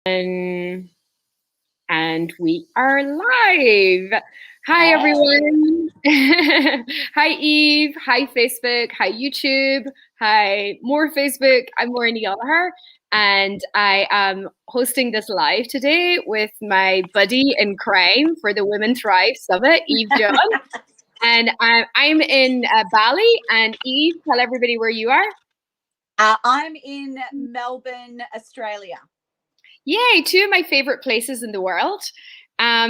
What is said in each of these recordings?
And we are live. Hi, everyone. Hi, Eve. Hi, Facebook. Hi, YouTube. Hi, more Facebook. I'm Maureen Gallagher, and I am hosting this live today with my buddy in crime for the Women Thrive Summit, Eve John. And I'm in Bali. And Eve, tell everybody where you are. I'm in Melbourne, Australia. Yay, two of my favorite places in the world.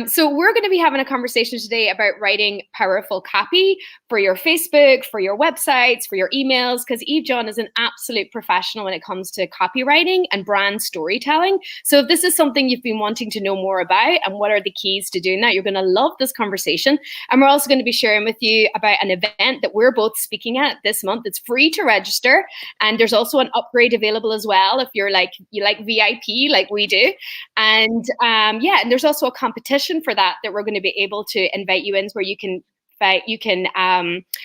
So we're going to be having a conversation today about writing powerful copy for your Facebook, for your websites, for your emails, because Eve John is an absolute professional when it comes to copywriting and brand storytelling. So if this is something you've been wanting to know more about and what are the keys to doing that, you're going to love this conversation. And we're also going to be sharing with you about an event that we're both speaking at this month. It's free to register. And there's also an upgrade available as well if you like VIP like we do. And and there's also a competition for that we're going to be able to invite you in, where you can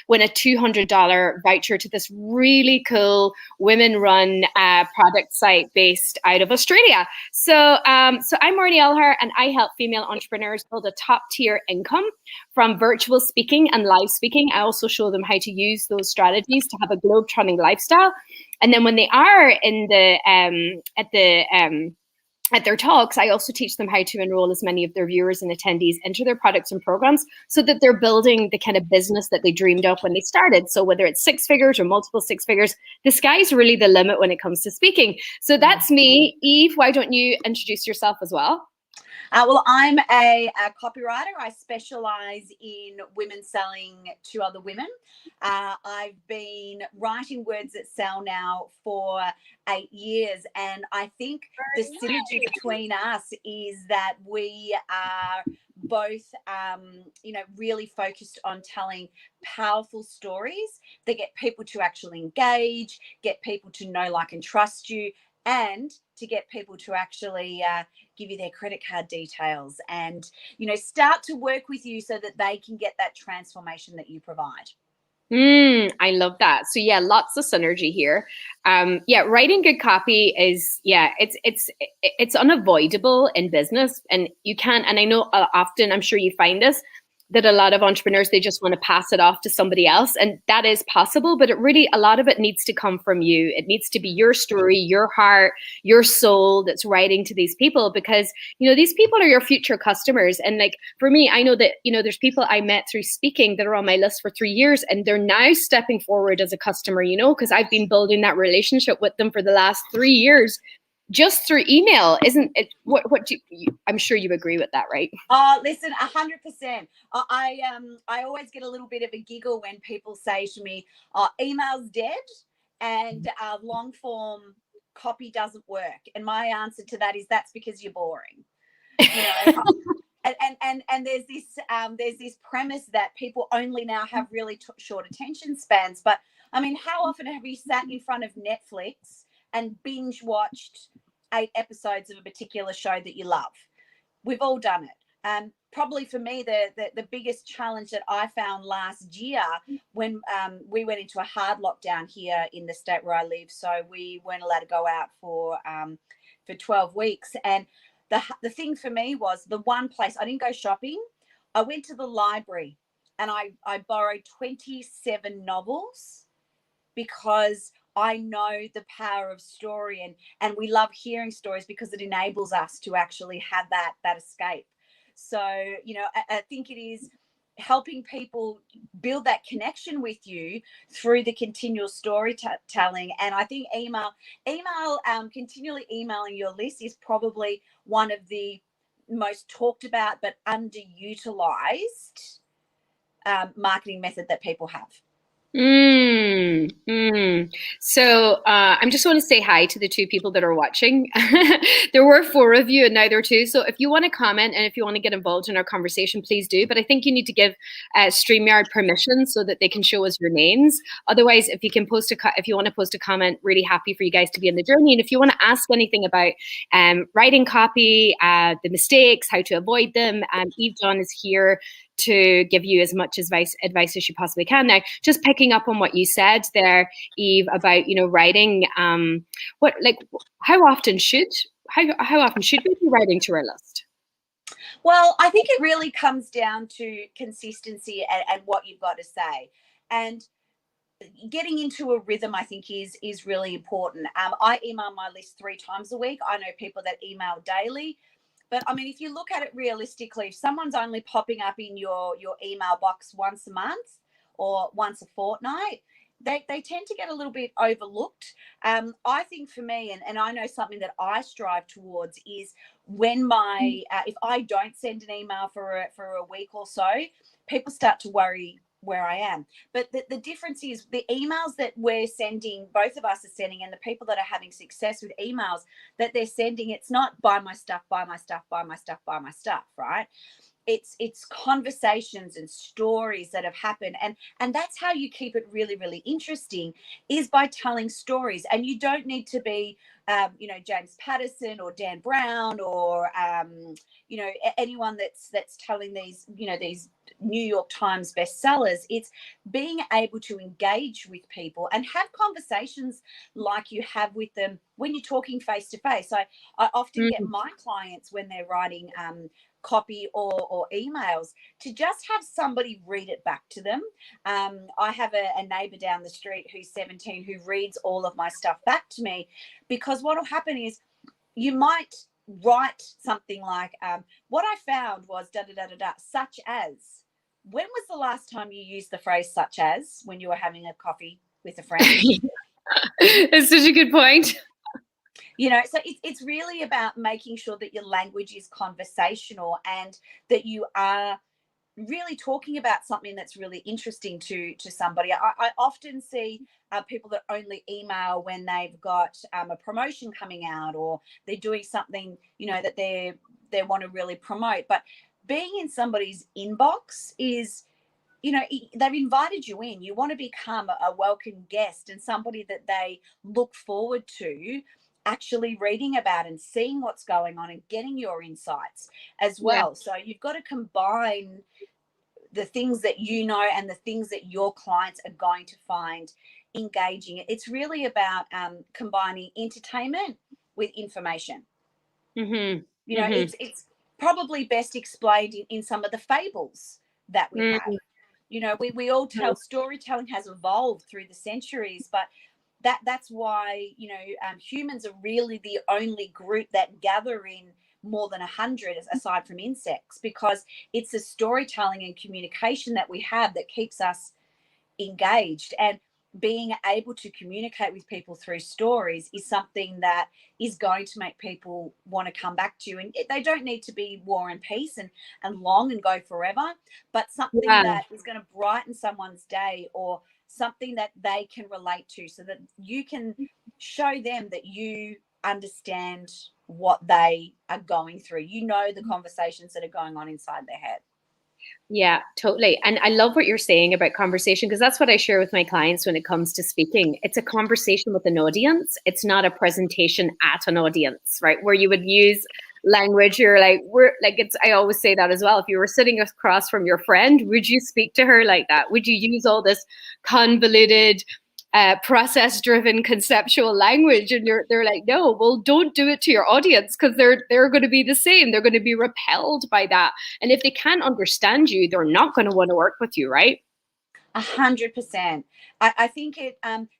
win a $200 voucher to this really cool women-run product site based out of Australia. So I'm Maureen Gallagher, and I help female entrepreneurs build a top-tier income from virtual speaking and live speaking. I also show them how to use those strategies to have a globe-trotting lifestyle. And then when they are in at their talks, I also teach them how to enroll as many of their viewers and attendees into their products and programs so that they're building the kind of business that they dreamed of when they started. So whether it's 6 figures or multiple 6 figures, the sky's really the limit when it comes to speaking. So that's me. Eve, why don't you introduce yourself as well? Well, I'm a copywriter. I specialize in women selling to other women. I've been writing words that sell now for 8 years. And I think the synergy between us is that we are both, really focused on telling powerful stories that get people to actually engage, get people to know, like, and trust you, and to get people to actually give you their credit card details and, start to work with you so that they can get that transformation that you provide. I love that. So yeah, lots of synergy here. Writing good copy is, it's unavoidable in business, and you can't, and I know often, I'm sure you find this, that a lot of entrepreneurs, they just want to pass it off to somebody else, and that is possible, but a lot of it needs to come from you. It needs to be your story, your heart, your soul that's writing to these people, because these people are your future customers. And like for me, I know that there's people I met through speaking that are on my list for 3 years, and they're now stepping forward as a customer, because I've been building that relationship with them for the last 3 years just through email. Isn't it? I'm sure you agree with that, right? Oh, listen, 100%. I always get a little bit of a giggle when people say to me, "Oh, email's dead, and long form copy doesn't work." And my answer to that is, that's because you're boring. And there's this premise that people only now have really short attention spans. But I mean, how often have you sat in front of Netflix and binge watched 8 episodes of a particular show that you love? We've all done it. Probably for me, the biggest challenge that I found last year when we went into a hard lockdown here in the state where I live, so we weren't allowed to go out for 12 weeks. And the thing for me was, the one place I didn't go shopping. I went to the library and I borrowed 27 novels, because I know the power of story, and we love hearing stories because it enables us to actually have that escape. So, I think it is helping people build that connection with you through the continual storytelling. And I think email, continually emailing your list is probably one of the most talked about but underutilized marketing method that people have. So I'm just want to say hi to the 2 people that are watching. There were 4 of you, and now there are 2. So if you want to comment and if you want to get involved in our conversation, please do. But I think you need to give StreamYard permission so that they can show us your names. Otherwise, if you want to post a comment, really happy for you guys to be in the journey. And if you want to ask anything about writing copy, the mistakes, how to avoid them, Eve John is here to give you as much advice as she possibly can. Now, just picking up on what you said there, Eve, about writing. How often should how often should we be writing to our list? Well, I think it really comes down to consistency and what you've got to say. And getting into a rhythm, I think, is really important. I email my list 3 times a week. I know people that email daily, but I mean, if you look at it realistically, if someone's only popping up in your email box once a month or once a fortnight, they tend to get a little bit overlooked. I think for me, and I know something that I strive towards is when if I don't send an email for a week or so, people start to worry where I am. But the difference is the emails that we're sending, both of us are sending, and the people that are having success with emails that they're sending, it's not buy my stuff, buy my stuff, buy my stuff, buy my stuff, right? It's conversations and stories that have happened, and that's how you keep it really really interesting, is by telling stories. And you don't need to be James Patterson or Dan Brown or anyone that's telling these New York Times bestsellers. It's being able to engage with people and have conversations like you have with them when you're talking face to face. I often get Mm. my clients when they're writing copy or emails to just have somebody read it back to them. I have a neighbor down the street who's 17 who reads all of my stuff back to me, because what will happen is you might write something like, what I found was da da da da da, such as. When was the last time you used the phrase such as when you were having a coffee with a friend? It's such a good point. So it's really about making sure that your language is conversational and that you are really talking about something that's really interesting to somebody. I often see people that only email when they've got a promotion coming out, or they're doing something that they want to really promote. But being in somebody's inbox is, they've invited you in. You want to become a welcome guest and somebody that they look forward to actually reading about and seeing what's going on and getting your insights as Yeah. well. So you've got to combine the things that and the things that your clients are going to find engaging. It's really about combining entertainment with information. Mm-hmm. Mm-hmm. It's probably best explained in some of the fables that we have. Mm-hmm. We all tell, storytelling has evolved through the centuries, but that's why humans are really the only group that gather in more than 100 aside from insects, because it's the storytelling and communication that we have that keeps us engaged. And being able to communicate with people through stories is something that is going to make people want to come back to you. And they don't need to be war and peace and long and go forever, but something Yeah. that is going to brighten someone's day, or something that they can relate to, so that you can show them that you understand what they are going through. The conversations that are going on inside their head. Yeah, totally. And I love what you're saying about conversation, because that's what I share with my clients when it comes to speaking. It's a conversation with an audience. It's not a presentation at an audience, right? Where you would use language, you're like, I always say that as well. If you were sitting across from your friend, would you speak to her like that? Would you use all this convoluted, process-driven conceptual language? And they're like, no, well, don't do it to your audience, because they're going to be the same. They're going to be repelled by that. And if they can't understand you, they're not going to want to work with you, right? 100%. I think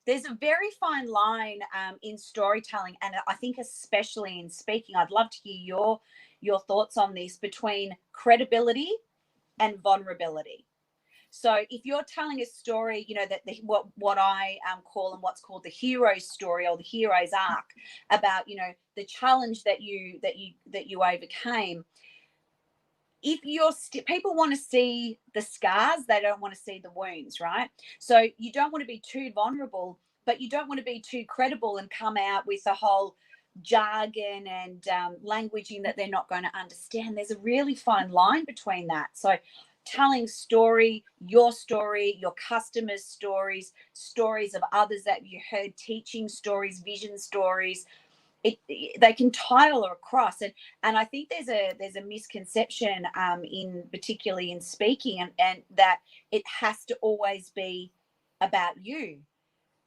there's a very fine line in storytelling, and I think especially in speaking. I'd love to hear your thoughts on this, between credibility and vulnerability. So if you're telling a story, that what I call, and what's called the hero's story or the hero's arc, about the challenge that you overcame. If people want to see the scars, they don't want to see the wounds, right? So you don't want to be too vulnerable, but you don't want to be too credible and come out with a whole jargon and languaging that they're not going to understand. There's a really fine line between that. So telling your customers' stories of others that you heard, teaching stories, vision stories, they can tile across. And I think there's a misconception in particularly in speaking, and that it has to always be about you.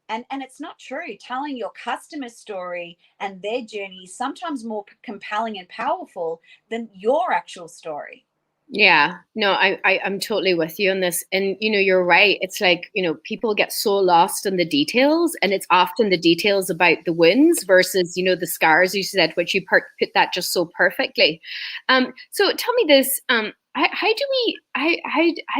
And it's not true. Telling your customer story and their journey is sometimes more compelling and powerful than your actual story. Yeah, no, I'm totally with you on this. And you're right. It's like, people get so lost in the details, and it's often the details about the wins versus, the scars, you said, which you put that just so perfectly. So tell me this, how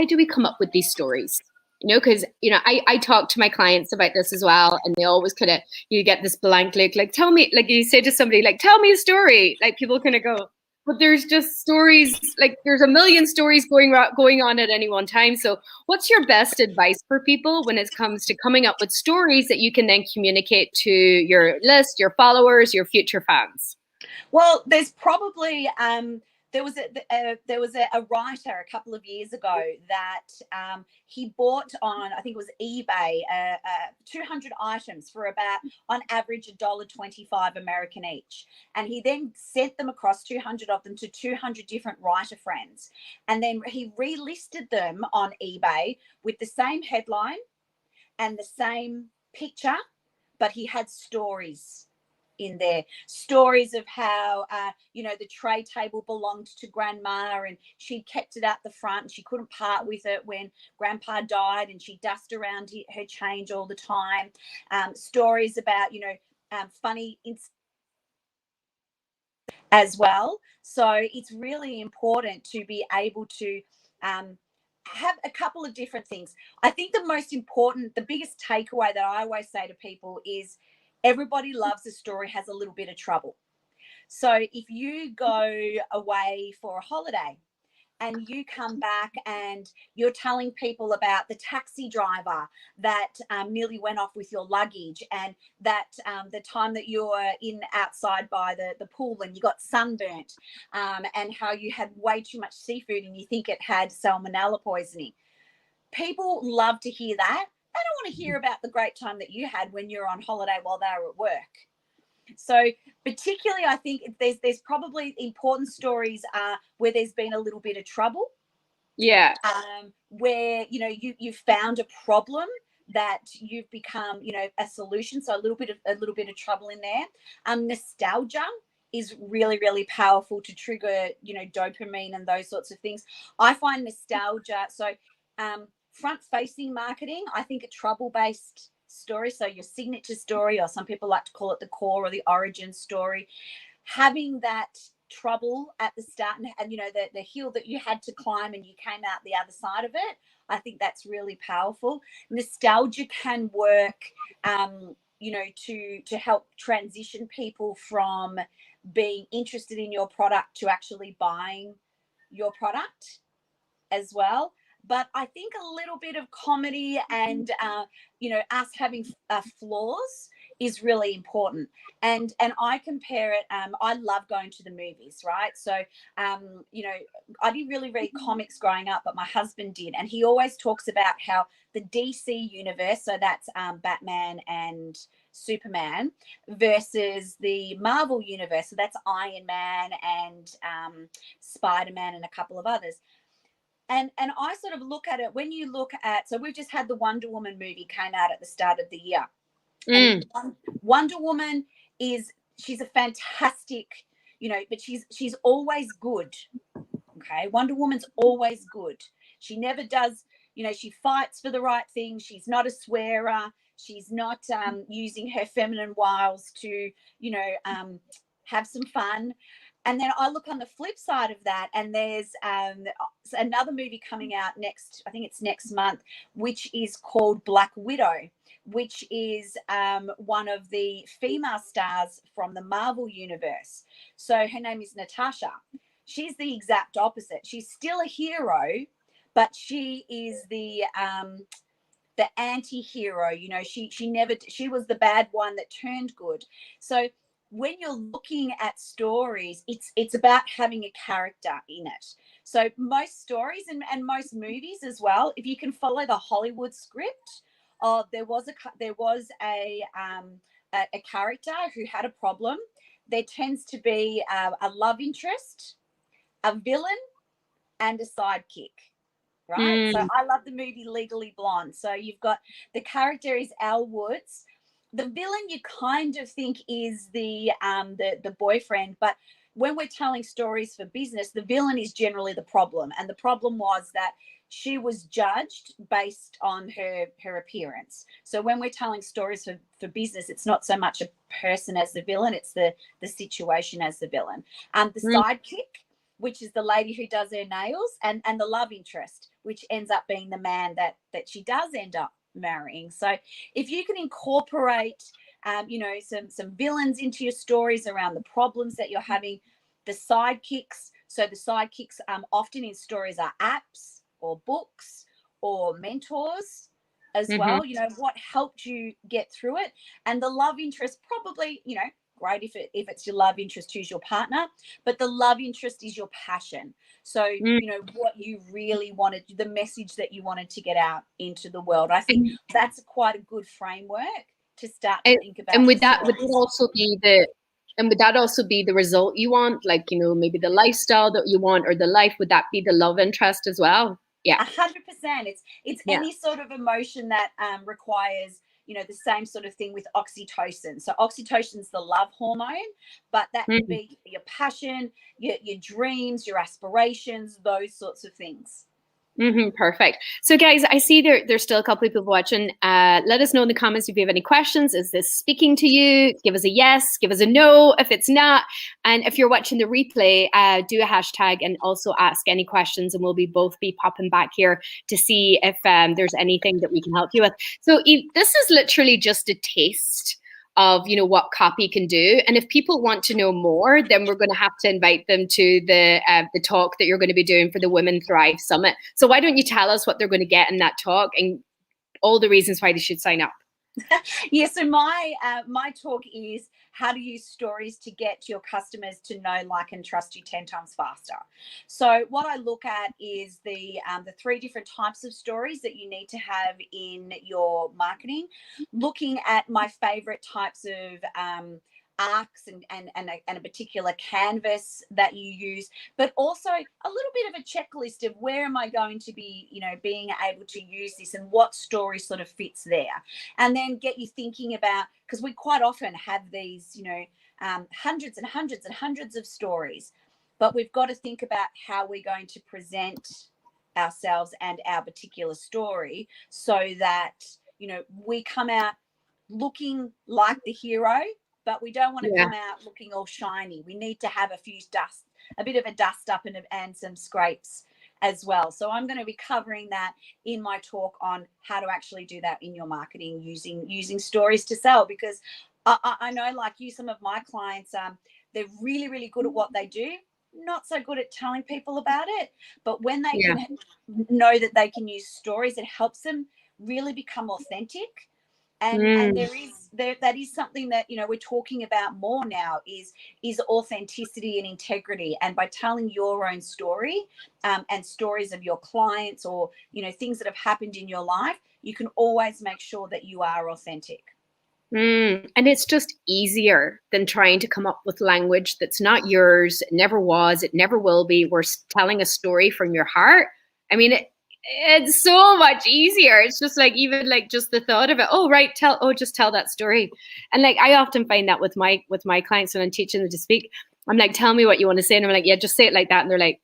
do we come up with these stories? Because I talk to my clients about this as well, and they always kind of, you get this blank look, like, tell me, like you say to somebody, like, tell me a story, like people kind of go, but there's just stories, like there's a million stories going on at any one time. So what's your best advice for people when it comes to coming up with stories that you can then communicate to your list, your followers, your future fans? Well, there's probably there was a writer a couple of years ago that he bought on, I think it was eBay, 200 items for about on average $1.25 American each, and he then sent them across 200 of them to 200 different writer friends, and then he relisted them on eBay with the same headline and the same picture, but he had stories in there, stories of how the tray table belonged to grandma and she kept it at the front and she couldn't part with it when grandpa died, and she dusted around her change all the time. Stories about funny as well. So it's really important to be able to have a couple of different things. I think the most important, the biggest takeaway that I always say to people is everybody loves a story has a little bit of trouble. So if you go away for a holiday and you come back and you're telling people about the taxi driver that nearly went off with your luggage, and that the time that you were in outside by the pool and you got sunburnt, and how you had way too much seafood and you think it had salmonella poisoning. People love to hear that. They don't want to hear about the great time that you had when you're on holiday while they were at work. So particularly, I think there's probably important stories where there's been a little bit of trouble, Yeah. where you found a problem that you've become a solution. So a little bit of trouble in there. Nostalgia is really, really powerful to trigger dopamine and those sorts of things. I find nostalgia. So front facing marketing, I think a trouble based story, so your signature story, or some people like to call it the core or the origin story, having that trouble at the start, and the hill that you had to climb and you came out the other side of it, I think that's really powerful. Nostalgia can work to help transition people from being interested in your product to actually buying your product as well. But I think a little bit of comedy and us having flaws is really important. And I compare it. I love going to the movies, right? So I didn't really read comics growing up, but my husband did, and he always talks about how the DC universe, so that's Batman and Superman, versus the Marvel universe, so that's Iron Man and Spider-Man and a couple of others. And I sort of look at it, when you look at, so we've just had the Wonder Woman movie came out at the start of the year. And Wonder Woman she's a fantastic, but she's always good. Okay. Wonder Woman's always good. She never does, she fights for the right thing. She's not a swearer. She's not using her feminine wiles to, have some fun. And then I look on the flip side of that, and there's another movie coming out I think it's next month, which is called Black Widow, which is one of the female stars from the Marvel universe. So her name is Natasha. She's the exact opposite. She's still a hero, but she is the anti-hero. She was the bad one that turned good. So when you're looking at stories, it's about having a character in it. So most stories and most movies as well, if you can follow the Hollywood script, there was a character who had a problem. There tends to be a love interest, a villain, and a sidekick. right? So Mm. I love the movie Legally Blonde. So you've got the character is Elle Woods. The villain you kind of think is the boyfriend, but when we're telling stories for business, the villain is generally the problem. And the problem was that she was judged based on her appearance. So when we're telling stories for business, it's not so much a person as the villain, it's the situation as the villain. The Mm. sidekick, which is the lady who does her nails, and the love interest, which ends up being the man that she does end up marrying. So if you can incorporate some villains into your stories around the problems that you're having, the sidekicks. So the sidekicks often in stories are apps or books or mentors as Mm-hmm. well. What helped you get through it, and the love interest probably, great if it's your love interest who's your partner, but the love interest is your passion. So Mm. what you really wanted, the message that you wanted to get out into the world. I think And, that's quite a good framework to start to and think and about your would that stories. also be the result you want? Like, maybe the lifestyle that you want or the life, would that be the love interest as well? Yeah. 100%. It's Yeah. any sort of emotion that requires the same sort of thing with oxytocin. So oxytocin's the love hormone, but that can Mm. be your passion, your dreams, your aspirations, those sorts of things. Perfect. So, guys, I see there's still a couple of people watching. Let us know in the comments if you have any questions. Is this speaking to you? Give us a yes, give us a no if it's not. And if you're watching the replay, do a hashtag and also ask any questions, and we'll both be popping back here to see if there's anything that we can help you with. So, this is literally just a taste of what copy can do, and if people want to know more, then we're going to have to invite them to the talk that you're going to be doing for the Women Thrive Summit. So why don't you tell us what they're going to get in that talk and all the reasons why they should sign up? Yeah, so my talk is how to use stories to get your customers to know, like, and trust you 10 times faster. So what I look at is the 3 different types of stories that you need to have in your marketing, looking at my favorite types of arcs and a particular canvas that you use, but also a little bit of a checklist of where am I going to be, being able to use this and what story sort of fits there. And then get you thinking about, because we quite often have these, hundreds and hundreds and hundreds of stories, but we've got to think about how we're going to present ourselves and our particular story so that, we come out looking like the hero, but we don't want to Yeah. come out looking all shiny. We need to have a bit of a dust up and some scrapes as well. So I'm going to be covering that in my talk on how to actually do that in your marketing using stories to sell, because I know, like you, some of my clients, they're really, really good at what they do, not so good at telling people about it. But when they Yeah. can know that they can use stories, it helps them really become authentic. And Mm. that is something that we're talking about more now is authenticity and integrity. And by telling your own story, and stories of your clients, or things that have happened in your life, you can always make sure that you are authentic. And it's just easier than trying to come up with language that's not yours. It never was. It never will be. We're telling a story from your heart. I mean, it's so much easier. It's just like, even like just the thought of it. Oh, right. Just tell that story. And like, I often find that with my clients when I'm teaching them to speak, I'm like, tell me what you want to say. And I'm like, yeah, just say it like that. And they're like,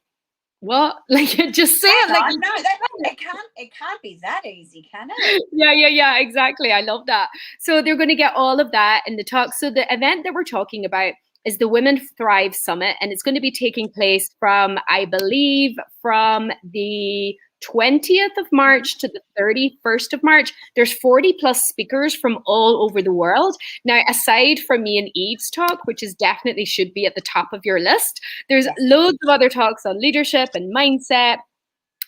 what? Like, just say it Hang like on, you no, just that said it. it can't be that easy, can it? Yeah, exactly. I love that. So they're going to get all of that in the talk. So the event that we're talking about is the Women Thrive Summit, and it's going to be taking place from, I believe, from the 20th of March to the 31st of March. There's 40 plus speakers from all over the world. Now, aside from me and Eve's talk, which is definitely should be at the top of your list, there's Yes. loads of other talks on leadership and mindset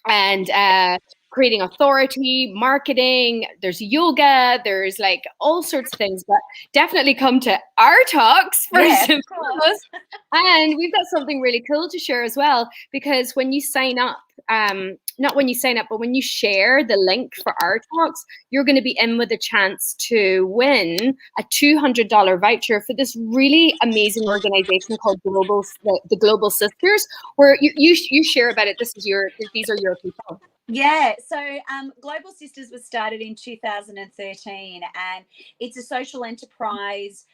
and creating authority, marketing. There's yoga. There's like all sorts of things. But definitely come to our talks first Yes, and of course. foremost. And we've got something really cool to share as well, because when you sign up not when you sign up, but when you share the link for our talks, you're going to be in with a chance to win a $200 voucher for this really amazing organization called the Global Sisters, where you share about it. These are your people. Yeah, so Global Sisters was started in 2013, and it's a social enterprise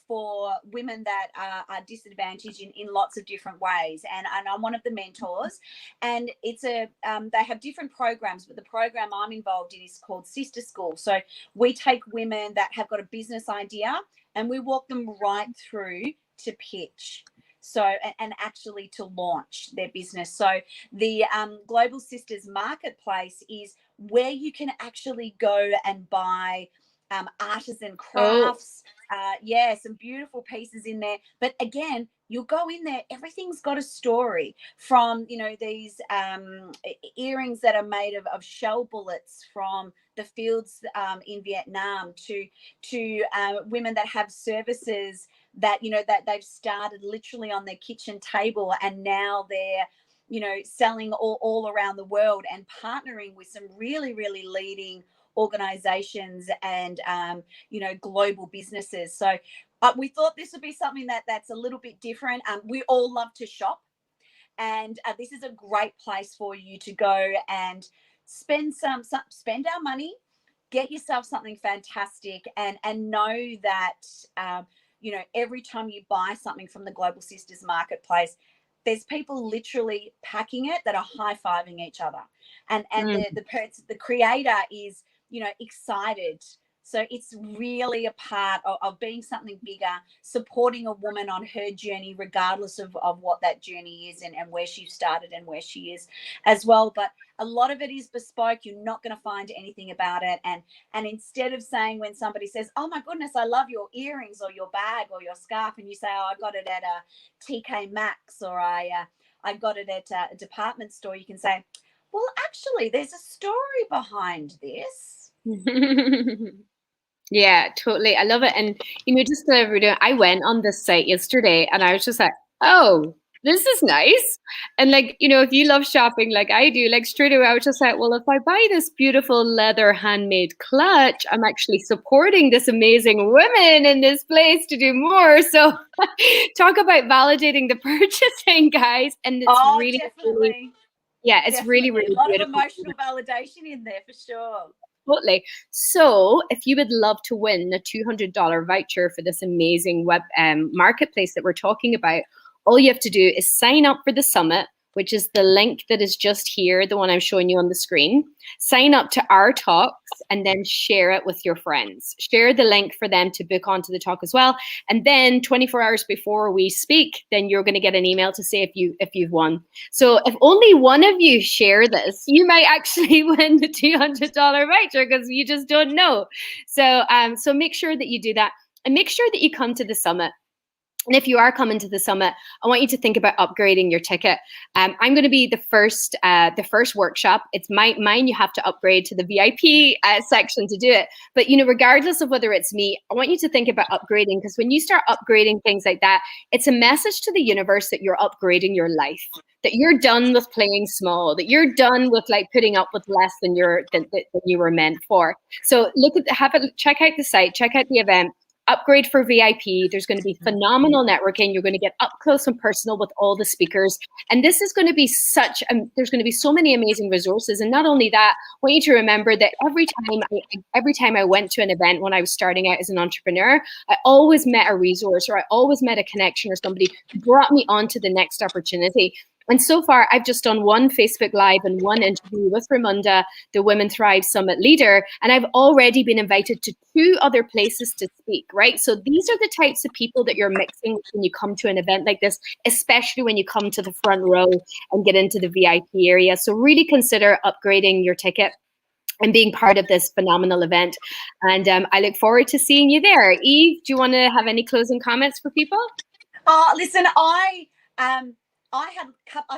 for women that are disadvantaged in lots of different ways. And I'm one of the mentors, and they have different programs, but the program I'm involved in is called Sister School. So we take women that have got a business idea and we walk them right through to pitch. So, and actually to launch their business. So the Global Sisters Marketplace is where you can actually go and buy artisan Oh, crafts. Some beautiful pieces in there. But again, you'll go in there, everything's got a story, from, these earrings that are made of shell bullets from the fields in Vietnam, to women that have services that that they've started literally on their kitchen table, and now they're selling all around the world and partnering with some really, really leading organizations and global businesses. So we thought this would be something that's a little bit different. We all love to shop, and this is a great place for you to go and spend our money, get yourself something fantastic, and know that every time you buy something from the Global Sisters Marketplace, there's people literally packing it that are high-fiving each other, and the creator is excited. So it's really a part of being something bigger, supporting a woman on her journey, regardless of what that journey is, and where she started and where she is as well. But a lot of it is bespoke. You're not going to find anything about it. And instead of saying, when somebody says, oh my goodness, I love your earrings or your bag or your scarf, and you say, oh, I got it at a TK Maxx, or I got it at a department store, you can say, well, actually, there's a story behind this. Yeah, totally. I love it. And, just to I went on this site yesterday and I was just like, oh, this is nice. And like, if you love shopping like I do, like straight away, I was just like, well, if I buy this beautiful leather handmade clutch, I'm actually supporting this amazing woman in this place to do more. So talk about validating the purchasing, guys. And it's really, really, Definitely. yeah, it's really, Definitely. A really lot of beautiful. emotional validation in there for sure. Totally. So, if you would love to win a $200 voucher for this amazing web marketplace that we're talking about, all you have to do is sign up for the summit, which is the link that is just here, the one I'm showing you on the screen. Sign up to our talks and then share it with your friends. Share the link for them to book onto the talk as well. And then 24 hours before we speak, then you're going to get an email to say if you've won. So if only one of you share this, you might actually win the $200 voucher, because you just don't know. So so make sure that you do that, and make sure that you come to the summit. And if you are coming to the summit, I want you to think about upgrading your ticket. I'm going to be the first workshop. It's mine. You have to upgrade to the VIP section to do it. But regardless of whether it's me, I want you to think about upgrading, because when you start upgrading things like that, it's a message to the universe that you're upgrading your life. That you're done with playing small. That you're done with like putting up with less than you were meant for. So check out the site, check out the event. Upgrade for VIP. There's going to be phenomenal networking. You're going to get up close and personal with all the speakers. And this is going to be there's going to be so many amazing resources. And not only that, I want you to remember that every time I went to an event when I was starting out as an entrepreneur, I always met a resource, or I always met a connection, or somebody who brought me on to the next opportunity. And so far, I've just done one Facebook Live and one interview with Ramunda, the Women Thrive Summit leader, and I've already been invited to 2 other places to speak, right? So these are the types of people that you're mixing when you come to an event like this, especially when you come to the front row and get into the VIP area. So really consider upgrading your ticket and being part of this phenomenal event. And I look forward to seeing you there. Eve, do you want to have any closing comments for people? Listen, I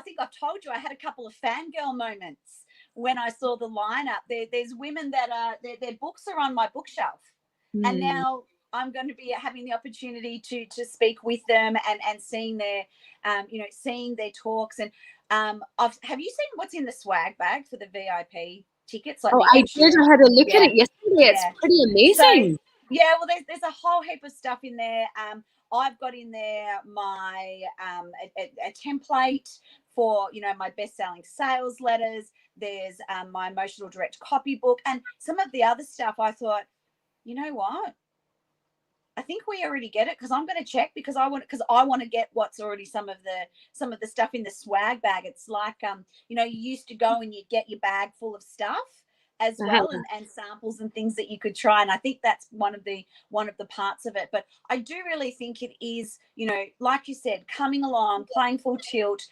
think I've told you, I had a couple of fangirl moments when I saw the lineup. There's women that their books are on my bookshelf, and now I'm going to be having the opportunity to speak with them and seeing their, seeing their talks. And have you seen what's in the swag bag for the VIP tickets, like Oh, the I did. extra? I had a look at Yeah, it yesterday. It's yeah. pretty So amazing. yeah, well, there's a whole heap of stuff in there. I've got in there my a template for my best-selling sales letters. There's my emotional direct copybook, and some of the other stuff. I thought, you know what? I think we already get it, because I'm going to check, because I want to get what's already some of the stuff in the swag bag. It's like you used to go and you get your bag full of stuff as well, Uh-huh. and samples and things that you could try. And I think that's one of the parts of it. But I do really think it is, like you said, coming along, playing full tilt.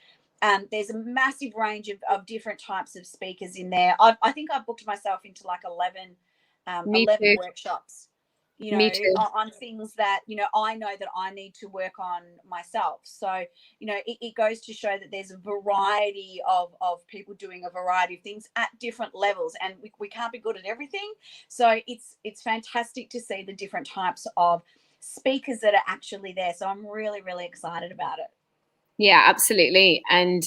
There's a massive range of different types of speakers in there. I think I've booked myself into like Me 11 too. workshops, Me too. on things that, I know that I need to work on myself. So, it goes to show that there's a variety of people doing a variety of things at different levels, and we can't be good at everything. So it's fantastic to see the different types of speakers that are actually there. So I'm really, really excited about it. Yeah, absolutely. And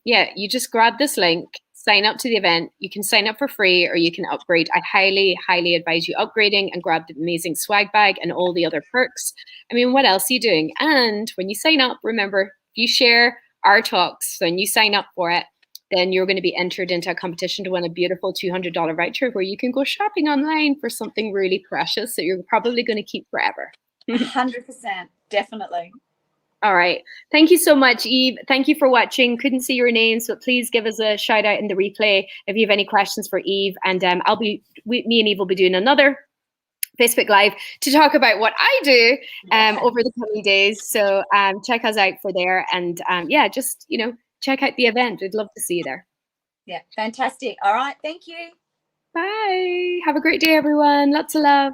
yeah, you just grab this link, sign up to the event. You can sign up for free or you can upgrade. I highly, highly advise you upgrading and grab the amazing swag bag and all the other perks. I mean, what else are you doing? And when you sign up, remember, if you share our talks, when you sign up for it, then you're going to be entered into a competition to win a beautiful $200 voucher where you can go shopping online for something really precious that you're probably going to keep forever. 100%, definitely. All right. Thank you so much, Eve. Thank you for watching. Couldn't see your names, but please give us a shout out in the replay if you have any questions for Eve. And me and Eve will be doing another Facebook Live to talk about what I do over the coming days. So check us out for there. And yeah, just, check out the event. We'd love to see you there. Yeah, fantastic. All right. Thank you. Bye. Have a great day, everyone. Lots of love.